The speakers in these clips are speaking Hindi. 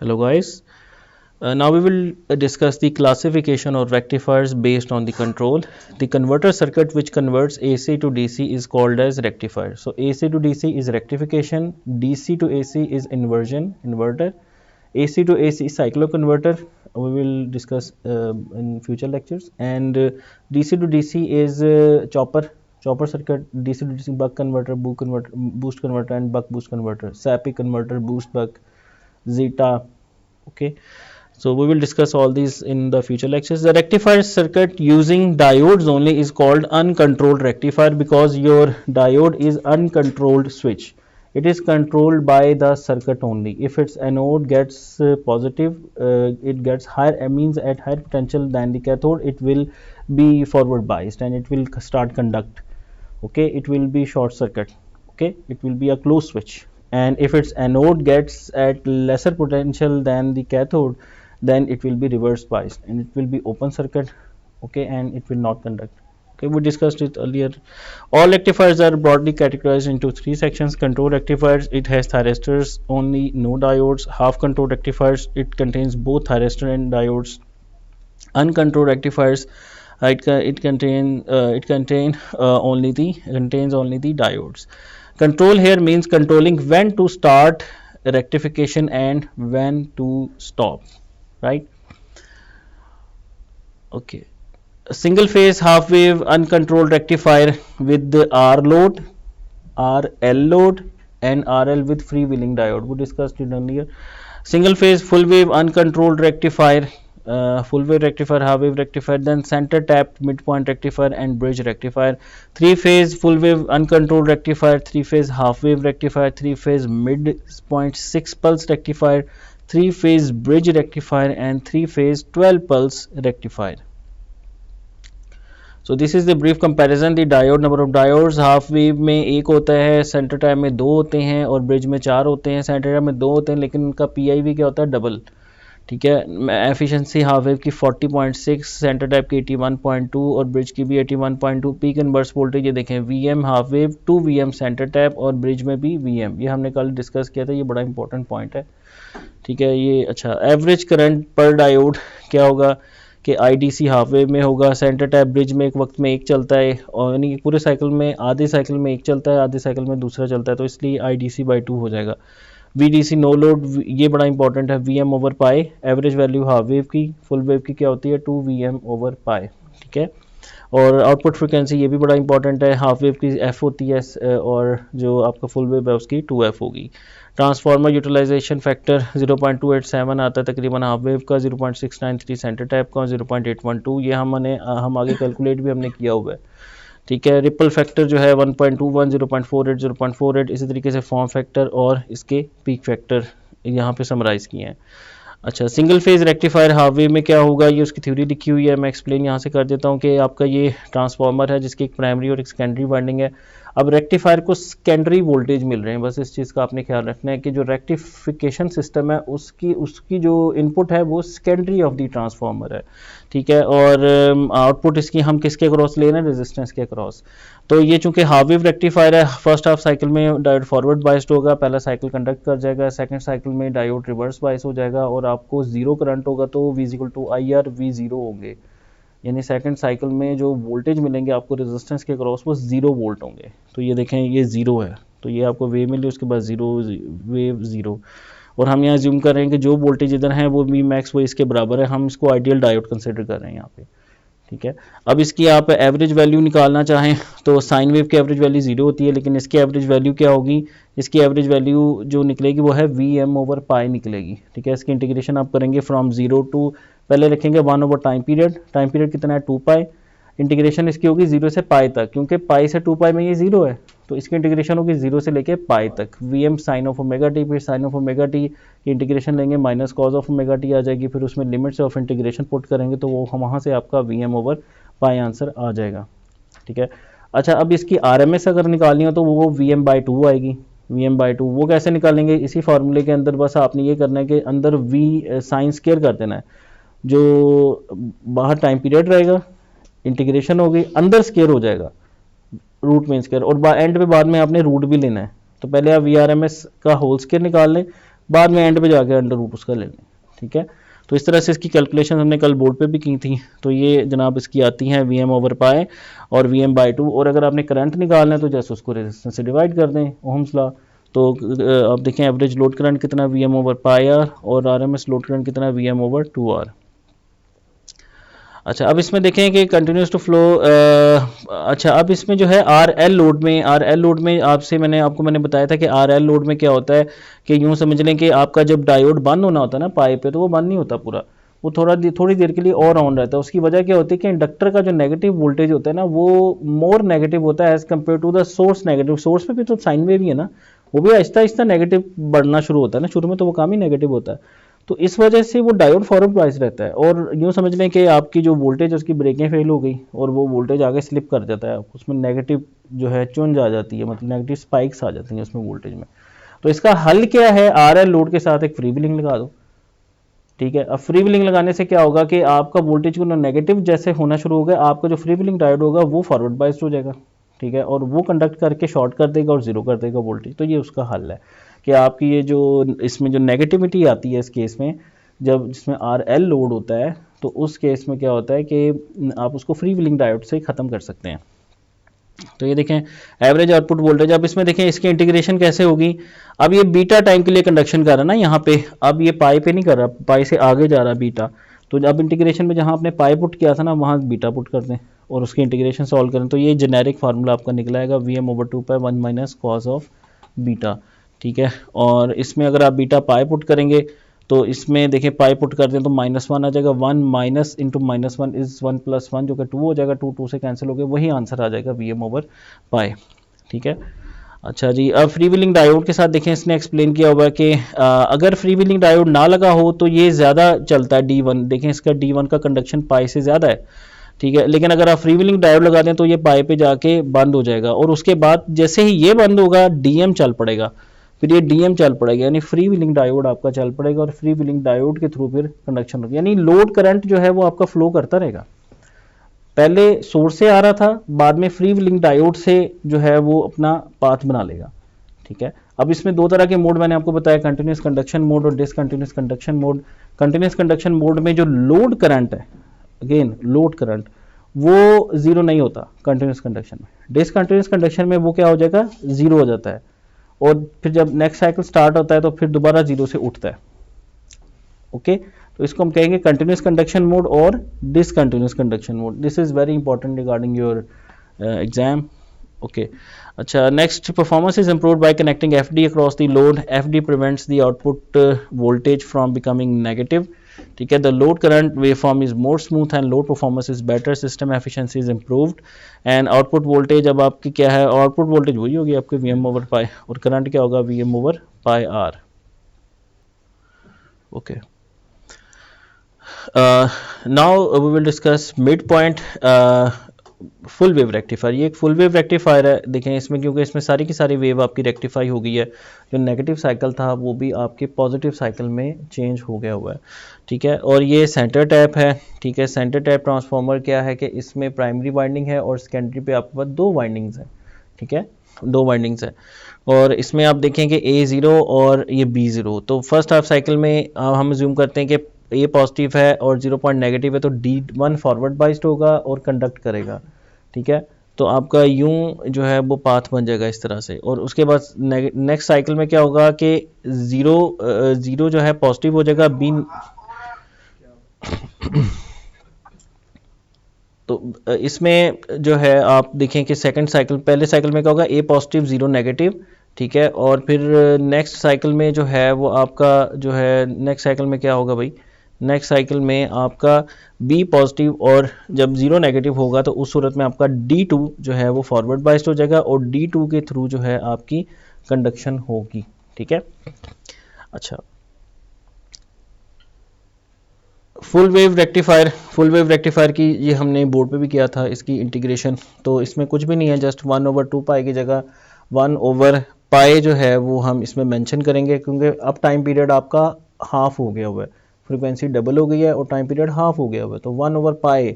Hello guys. Now we will discuss the classification of rectifiers based on the control. The converter circuit which converts AC to DC is called as rectifier. So AC to DC is rectification, DC to AC is inverter, AC to AC is cycloconverter. We will discuss in future lectures. And DC to DC is chopper circuit, DC to DC buck converter, boost converter, and buck boost converter, SAPI converter, boost buck, zeta. Okay, so we will discuss all these in the future lectures. The rectifier circuit using diodes only is called uncontrolled rectifier because your diode is uncontrolled switch. It is controlled by the circuit only. If its anode gets positive, it gets higher, means at higher potential than the cathode, it will be forward biased and it will start conduct. Okay, it will be short circuit. Okay, it will be a closed switch. And if its anode gets at lesser potential than the cathode, then it will be reverse biased and it will be open circuit. Okay, and it will not conduct. Okay, we discussed it earlier. All rectifiers are broadly categorized into three sections. Control rectifiers, it has thyristors only, no diodes. Half control rectifiers, it contains both thyristor and diodes. Uncontrolled rectifiers, it contains only the diodes. Control here means controlling when to start rectification and when to stop, right? Okay, a single phase half wave uncontrolled rectifier with the R load, RL load, and RL with freewheeling diode. We discussed it earlier. Single phase full wave uncontrolled rectifier, full wave rectifier, half wave rectifier, then center tapped midpoint rectifier and bridge rectifier. Three phase full wave uncontrolled rectifier, three phase half wave rectifier, three phase midpoint 6 pulse rectifier, three phase bridge rectifier, and three phase 12 pulse rectifier. So this is the brief comparison. The diode number of diodes, half wave में एक होता है, सेंटर टाइप में दो होते हैं और ब्रिज में चार होते हैं. सेंटर टाइप में दो होते हैं लेकिन उनका PIV क्या होता है, डबल. ठीक है, एफिशिएंसी हाफ वेव की 40.6, सेंटर टाइप की 81.2 और ब्रिज की भी 81.2. पीक इनवर्स वोल्टेज ये देखें, VM half wave, 2 VM centre type और ब्रिज में भी VM. ये हमने कल डिस्कस किया था, ये बड़ा इंपॉर्टेंट पॉइंट है. ठीक है, ये अच्छा. एवरेज करंट पर डायोड क्या होगा कि IDC हाफ वेव में होगा, सेंटर टैप ब्रिज में एक वक्त में एक चलता है और यानी पूरे साइकिल में आधे साइकिल में एक चलता है, आधे साइकिल में दूसरा चलता है, तो इसलिए IDC/2 हो जाएगा. VDC नो लोड, ये बड़ा इंपॉर्टेंट है, VM ओवर पाई. एवरेज वैल्यू हाफ वेव की, फुल वेव की क्या होती है, 2 VM ओवर पाई. ठीक है, और आउटपुट फ्रिक्वेंसी ये भी बड़ा इंपॉर्टेंट है, हाफ वेव की F होती है और जो आपका फुल वेव है उसकी 2F होगी. ट्रांसफार्मर यूटिलाइजेशन फैक्टर 0.287 आता है तकरीबन हाफ वेव का, 0.693 सेंटर टाइप का, 0.812. ये हम आगे कैलकुलेट भी हमने किया हुआ है. ठीक है, रिपल फैक्टर जो है 1.21, 0.48, 0.48. इसी तरीके से फॉर्म फैक्टर और इसके पीक फैक्टर यहाँ पे समराइज़ किए हैं. अच्छा, single phase rectifier half wave में क्या होगा, ये उसकी थ्योरी लिखी हुई है, मैं एक्सप्लेन यहाँ से कर देता हूँ कि आपका ये ट्रांसफार्मर है जिसकी एक प्राइमरी और एक सेकेंडरी वाइंडिंग है. अब रेक्टिफायर को सेकेंडरी वोल्टेज मिल रहे हैं, बस इस चीज़ का आपने ख्याल रखना है कि जो रेक्टिफिकेशन सिस्टम है उसकी जो इनपुट है वो सेकेंडरी ऑफ द ट्रांसफार्मर है. ठीक है, और आउटपुट इसकी हम किसके क्रॉस ले रहे हैं, रेजिस्टेंस के क्रॉस. तो ये चूंकि हाफ वेव रेक्टिफायर है, फर्स्ट हाफ साइकिल में डायोड फॉरवर्ड बाइस्ड होगा, पहला साइकिल कंडक्ट कर जाएगा, सेकंड साइकिल में डायोड रिवर्स बाइस हो जाएगा और आपको जीरो करंट होगा तो V=IR V0 होंगे. यानी सेकंड साइकिल में जो वोल्टेज मिलेंगे आपको रेजिस्टेंस के क्रॉस वो 0 वोल्ट होंगे. तो ये देखें, ये 0 है, तो ये आपको वेव मिली, उसके बाद 0 वेव 0. और हम यहाँ ज्यूम कर रहे हैं कि जो वोल्टेज इधर है वो V मैक्स वो इसके बराबर है, हम इसको आइडियल डायोड कंसिडर कर रहे हैं यहाँ पे. ठीक है, अब इसकी आप एवरेज वैल्यू निकालना चाहें तो साइन वेव की एवरेज वैल्यू 0 होती है, लेकिन इसकी एवरेज वैल्यू क्या होगी, इसकी एवरेज वैल्यू जो निकलेगी वो है VM ओवर पाई निकलेगी. ठीक है, इसकी इंटीग्रेशन आप करेंगे फ्रॉम 0 टू, पहले रखेंगे 1 ओवर टाइम पीरियड कितना है 2 पाई. इंटीग्रेशन इसकी होगी 0 से पाई तक, क्योंकि पाई से 2 पाई में ये 0 है तो इसकी इंटीग्रेशन होगी 0 से लेके पाई तक. VM sine of omega T, फिर साइन ऑफ ओमेगा टी की इंटीग्रेशन लेंगे minus cos of omega T आ जाएगी, फिर उसमें लिमिट्स ऑफ इंटीग्रेशन पुट करेंगे तो वो वहाँ से आपका VM ओवर पाई आंसर आ जाएगा. ठीक है, अच्छा, अब इसकी RMS अगर निकालनी हो तो वो VM/2 आएगी. VM/2 वो कैसे निकालेंगे, इसी फार्मूले के अंदर बस आपने ये करना है कि अंदर V साइन स्क्वायर कर देना है, जो बाहर टाइम पीरियड रहेगा, इंटीग्रेशन होगी, अंदर स्क्वायर हो जाएगा रूट मीन स्क्वायर, और एंड पे बाद में आपने रूट भी लेना है. तो पहले आप VRMS का होल स्क्वायर निकाल लें, बाद में एंड पे जाके अंडर रूट उसका ले लें, ठीक है। तो इस तरह से इसकी कैलकुलेशन हमने कल बोर्ड पे भी की थी। तो ये जनाब इसकी आती हैं Vm/π और Vm/2, और अगर आपने करंट निकालना है तो जैसे उसको रेजिस्टेंस से डिवाइड कर दें, ओहम्स लॉ। तो आप देखें एवरेज लोड करंट कितना Vm/πr और RMS लोड करंट कितना Vm/2r। अच्छा, अब इसमें देखें कि कंटिन्यूस टू फ्लो। अच्छा, अब इसमें जो है RL लोड में मैंने बताया था कि RL लोड में क्या होता है कि यूँ समझ लें कि आपका जब डायोड बंद होना होता है ना पाइप पे, तो वो बंद नहीं होता पूरा, वो थोड़ी देर के लिए और ऑन रहता है। उसकी वजह क्या होती है कि इंडक्टर का जो नेगेटिव वोल्टेज होता है ना, वो मोर नेगेटिव होता है as compared to the source negative. Source पे भी तो साइन वेव ही है ना, वो भी आहिस्ता आहिस्ता नेगेटिव बढ़ना शुरू होता है ना, शुरू में तो वो काम ही नेगेटिव होता है। तो इस वजह से वो डायोड फॉरवर्ड बायस रहता है, और यूँ समझ लें कि आपकी जो वोल्टेज है उसकी ब्रेकें फेल हो गई और वो वोल्टेज आगे स्लिप कर जाता है, उसमें नेगेटिव जो है चुंज आ जाती है, मतलब नेगेटिव स्पाइक्स आ जाती हैं उसमें वोल्टेज में। तो इसका हल क्या है, RL लोड के साथ एक फ्री व्हीलिंग लगा दो, ठीक है। अब फ्री व्हीलिंग लगाने से क्या होगा कि आपका वोल्टेज को नेगेटिव जैसे होना शुरू हो गया, आपका जो फ्री व्हीलिंग डायोड होगा वो फॉरवर्ड बायस्ड हो जाएगा, ठीक है, और वो कंडक्ट करके शॉर्ट कर देगा और जीरो कर देगा वोल्टेज। तो ये उसका हल है कि आपकी ये जो इसमें जो नेगेटिविटी आती है इस केस में, जब जिसमें RL लोड होता है, तो उस केस में क्या होता है कि आप उसको फ्री व्हीलिंग डायोड से ख़त्म कर सकते हैं। तो ये देखें एवरेज आउटपुट वोल्टेज। अब इसमें देखें इसकी इंटीग्रेशन कैसे होगी। अब ये बीटा टाइम के लिए कंडक्शन कर रहा है ना यहाँ पे, अब ये पाई पे नहीं कर रहा, पाई से आगे जा रहा है बीटा। तो अब इंटीग्रेशन में जहाँ आपने पाई पुट किया था ना, वहाँ बीटा पुट कर दें और उसकी इंटीग्रेशन सॉल्व करें, तो ये जेनेरिक फार्मूला आपका निकला आएगा Vm/2π 1 minus cos of beta, ठीक है। और इसमें अगर आप बीटा पाई पुट करेंगे तो इसमें देखिए पाई पुट कर दें तो -1 आ जाएगा, 1 माइनस इंटू -1 इज 1 + 1 जो कि 2 हो जाएगा, 2 से कैंसिल हो गया, वही आंसर आ जाएगा Vm/π, ठीक है। अच्छा जी, अब फ्री व्हीलिंग डायोड के साथ देखें इसने एक्सप्लेन किया हुआ है कि अगर फ्री व्हीलिंग डायोड ना लगा हो तो ये ज़्यादा चलता है D1, देखें इसका D1 का कंडक्शन पाई से ज़्यादा है, ठीक है। लेकिन अगर आप फ्री व्हीलिंग डायोड लगा दें तो ये पाई पे जाके बंद हो जाएगा, और उसके बाद जैसे ही ये बंद होगा DM चल पड़ेगा, फिर ये DM चल पड़ेगा, यानी फ्री व्हीलिंग डायोड आपका चल पड़ेगा, और फ्री व्हीलिंग डायोड के थ्रू फिर कंडक्शन होगा, यानी लोड करंट जो है वो आपका फ्लो करता रहेगा। पहले सोर्स से आ रहा था, बाद में फ्री व्हीलिंग डायोड से जो है वो अपना पाथ बना लेगा, ठीक है। अब इसमें दो तरह के मोड मैंने आपको बताया, कंटिन्यूस कंडक्शन मोड और discontinuous conduction mode. Continuous conduction mode में जो लोड करंट है, अगेन लोड करंट, वो जीरो नहीं होता कंटिन्यूस कंडक्शन में। डिसकंटिन्यूस कंडक्शन में वो क्या हो जाएगा, जीरो हो जाता है, और फिर जब नेक्स्ट साइकिल स्टार्ट होता है तो फिर दोबारा जीरो से उठता है, ओके। तो इसको हम कहेंगे कंटिन्यूस कंडक्शन मोड और discontinuous conduction mode. This is very important regarding your exam, okay. अच्छा, next, performance is improved by connecting FD across the load. FD prevents the output voltage from becoming negative, ठीक है। The load current waveform is more smooth and load performance is better, system efficiency is improved, and output voltage अब आपकी क्या है, आउटपुट वोल्टेज वही होगी आपके Vm/π, और करंट क्या होगा Vm/πr, okay. Now we will discuss mid point full wave rectifier. ये एक फुल वेव रेक्टिफायर है, देखें इसमें, क्योंकि इसमें सारी की सारी वेव आपकी रेक्टिफाई हो गई है, जो नेगेटिव साइकिल था वो भी आपके पॉजिटिव साइकिल में चेंज हो गया हुआ है, ठीक है। और ये सेंटर टैप है, ठीक है। सेंटर टैप ट्रांसफार्मर क्या है कि इसमें प्राइमरी वाइंडिंग है और सेकेंडरी पे आपके पास दो वाइंडिंग्स हैं, ठीक है, दो वाइंडिंग्स है। और इसमें आप देखें कि A0 और ये B0, तो फर्स्ट हाफ साइकिल में हम ज्यूम करते हैं कि ये पॉजिटिव है और 0 पॉइंट नेगेटिव है, तो D1 फॉरवर्ड बाइस्ड होगा और कंडक्ट करेगा, ठीक है। तो आपका यूं जो है वो पाथ बन जाएगा इस तरह से, और उसके बाद नेक्स्ट साइकिल में क्या होगा कि जीरो जो है पॉजिटिव हो जाएगा, बी तो इसमें जो है आप देखें कि सेकंड साइकिल, पहले साइकिल में क्या होगा, A पॉजिटिव 0 नेगेटिव, ठीक है। और फिर नेक्स्ट साइकिल में जो है वो आपका जो है, नेक्स्ट साइकिल में क्या होगा भाई, नेक्स्ट साइकिल में आपका B पॉजिटिव, और जब 0 नेगेटिव होगा तो उस सूरत में आपका D2 जो है वो फॉरवर्ड बाइस्ड हो जाएगा, और D2 के थ्रू जो है आपकी कंडक्शन होगी, ठीक है। अच्छा, फुल वेव रेक्टिफायर की ये हमने बोर्ड पे भी किया था इसकी इंटीग्रेशन। तो इसमें कुछ भी नहीं है, जस्ट 1/2π की जगह 1/π जो है वो हम इसमें मेंशन करेंगे, क्योंकि अब टाइम पीरियड आपका हाफ हो गया हुआ है, फ्रीक्वेंसी डबल हो गई है और टाइम पीरियड हाफ हो गया हुआ है। तो 1/π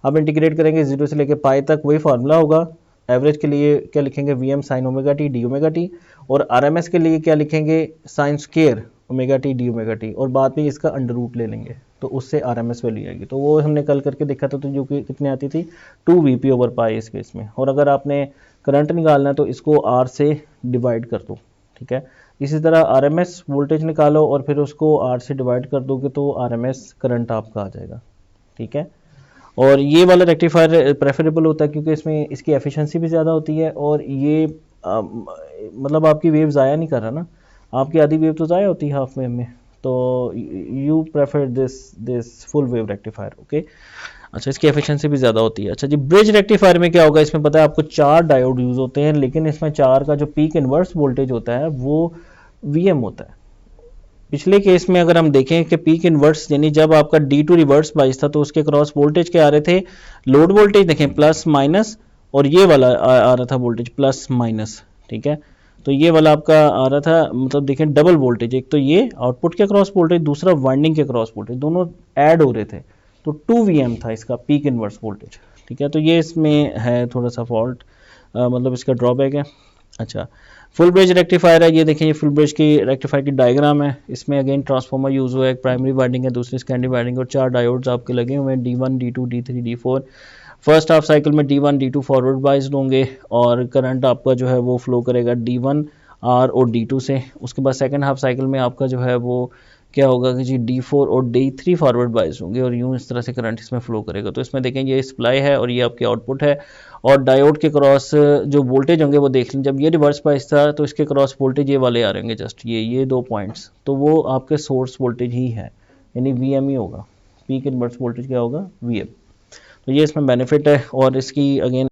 अब इंटीग्रेट करेंगे 0 से लेकर पाई तक, वही फार्मूला होगा। एवरेज के लिए क्या लिखेंगे, Vm sin ω t d ω t, और RMS के लिए क्या लिखेंगे, sine square omega T D omega T, और बाद में इसका अंडर रूट ले लेंगे तो उससे आरएमएस वैल्यू आएगी। तो वो हमने कल करके देखा था, तो जो कि कितने आती थी 2 Vp/π इस केस में। और अगर आपने करंट निकालना है तो इसको आर से डिवाइड कर दो, ठीक है। इसी तरह आरएमएस वोल्टेज निकालो और फिर उसको आर से डिवाइड कर दोगे तो आरएमएस करंट आपका आ जाएगा, ठीक है। और ये वाला रेक्टिफायर प्रेफरेबल होता है क्योंकि इसमें इसकी एफिशिएंसी भी ज़्यादा होती है, और ये मतलब आपकी वेव ज़ाया नहीं कर रहा ना, आपकी आधी वेव तो ज़ाया होती है हाफ वेव में, तो you prefer this full wave rectifier, okay. अच्छा, इसकी एफिशिएंसी भी ज़्यादा होती है। अच्छा जी, ब्रिज रेक्टिफायर में क्या होगा, इसमें पता है आपको 4 डायोड यूज़ होते हैं, लेकिन इसमें 4 का जो पीक इन्वर्स वोल्टेज होता है वो Vm होता है। पिछले केस में अगर हम देखें कि पीक इन्वर्स यानी जब आपका D2 रिवर्स बाइस था तो उसके क्रॉस वोल्टेज क्या आ रहे थे, लोड वोल्टेज देखें प्लस माइनस, और ये वाला आ रहा था वोल्टेज प्लस माइनस, ठीक है। तो ये वाला आपका आ रहा था, मतलब देखें डबल वोल्टेज, एक तो ये आउटपुट के क्रॉस वोल्टेज, दूसरा वाइंडिंग के क्रॉस वोल्टेज, दोनों ऐड हो रहे थे, तो 2 Vm था इसका पीक इन्वर्स वोल्टेज, ठीक है। तो ये इसमें है थोड़ा सा फॉल्ट, मतलब इसका ड्रॉबैक है। अच्छा, फुल ब्रिज रेक्टिफायर है, ये देखें ये फुल ब्रिज की रेक्टिफायर की डायग्राम है। इसमें अगेन ट्रांसफार्मर यूज़ हुआ है, एक प्राइमरी वाइंडिंग है, दूसरी सेकेंडरी वाइंडिंग, और 4 डायोड्स आपके लगे हुए हैं, D1 D2 D3 D4। First half cycle में D1 D2 फॉरवर्ड बाइस्ड होंगे और करंट आपका जो है वो फ्लो करेगा D1 R और D2 से। उसके बाद सेकेंड हाफ साइकिल में आपका जो है वो क्या होगा कि जी D4 और D3 फॉरवर्ड बाइस होंगे, और यूं इस तरह से करंट इसमें फ्लो करेगा। तो इसमें देखें ये सप्लाई है और ये आपकी आउटपुट है, और डायोड के क्रॉस जो वोल्टेज होंगे वो देख लें, जब ये रिवर्स बाइस था तो इसके क्रॉस वोल्टेज ये वाले आ रहे होंगे, जस्ट ये 2 पॉइंट्स, तो वो आपके सोर्स वोल्टेज ही है, यानी Vm ही होगा, पीक इन्वर्स वोल्टेज क्या होगा Vm। तो ये इसमें बेनिफिट है, और इसकी अगेन